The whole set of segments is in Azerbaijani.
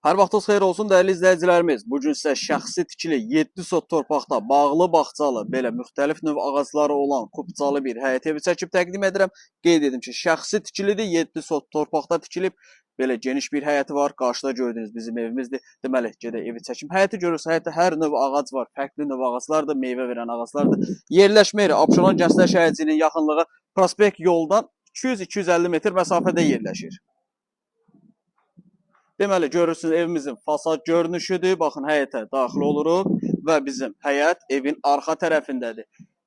Hər vaxtınız xeyir olsun dəyərli izləyicilərimiz. Bu gün sizə şəxsi tikili 7 sot torpaqda bağlı bağçalı, belə müxtəlif növ ağacları olan kubcalı bir həyət evi çəkib təqdim edirəm. Qeyd edim ki, şəxsi tikilidir, 7 sot torpaqda tikilib. Belə geniş bir həyəti var. Qarşıda gördüyünüz bizim evimizdir. Deməli, gedək evi çəkim. Həyəti görürsünüz, həyətdə hər növ ağac var. Fərqli növ ağaclardır, meyvə verən ağaclardır. Yerləşmə yeri Abşeron Gənclər Şəhərciyinin yaxınlığı prospekt yoldan 200-250 metr məsafədə yerləşir. Deməli, görürsünüz evimizin fasad görünüşüdür. Baxın, həyətə daxil oluruq və bizim həyət evin arxa tərəfindədir.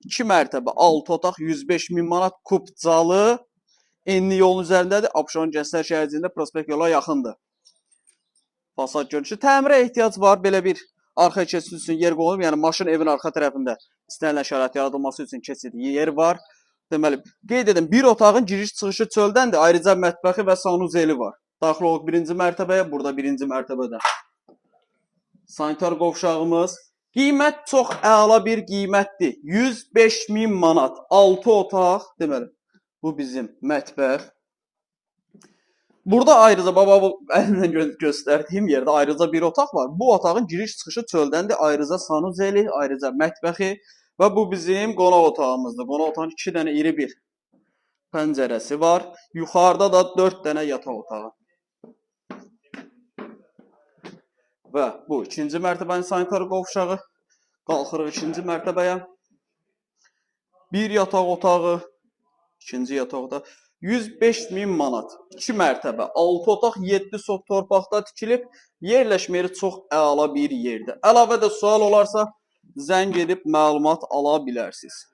2 mərtəbə, 6 otaq, 105 min manat kubcalı. Enli yolun üzərindədir. Abşeron Gənclər Şəhərciyində prospekt yola yaxındır. Fasad görünüşü. Təmirə ehtiyac var. Belə bir arxa keçid üçün yer qoyulub. Yəni, maşın evin arxa tərəfində istənilən şərait yaradılması üçün keçid yer var. Deməli, qeyd edim, bir otağın giriş-çıxışı çöldəndir. Ayrıca mətbəxi və sanuzeli var. Daxil olub birinci mərtəbəyə, burada birinci mərtəbədə. Sanitar qovşağımız. Qiymət çox əla bir qiymətdir. 105 min manat. 6 otaq. Deməli, bu bizim mətbəx. Burada ayrıca, baba, əlimlə göstərdiyim yerdə ayrıca bir otaq var. Bu otağın giriş-çıxışı çöldəndir. Ayrıca sanuzeli, ayrıca mətbəxi və bu bizim qonaq otağımızdır. Qonaq otağın 2 dənə iri bir pəncərəsi var. Yuxarıda da 4 dənə yataq otağı. Və bu ikinci mərtəbənin sanitar qovşağı. Qalxırıq ikinci mərtəbəyə. Bir yataq otağı. İkinci yataq otağı. 105 min manat. 2 mərtəbə, 6 otaq, 7 sot torpaqda tikilib. Yerləşmə yeri çox əla bir yerdir. Əlavədə sual olarsa, zəng edib məlumat ala bilərsiniz.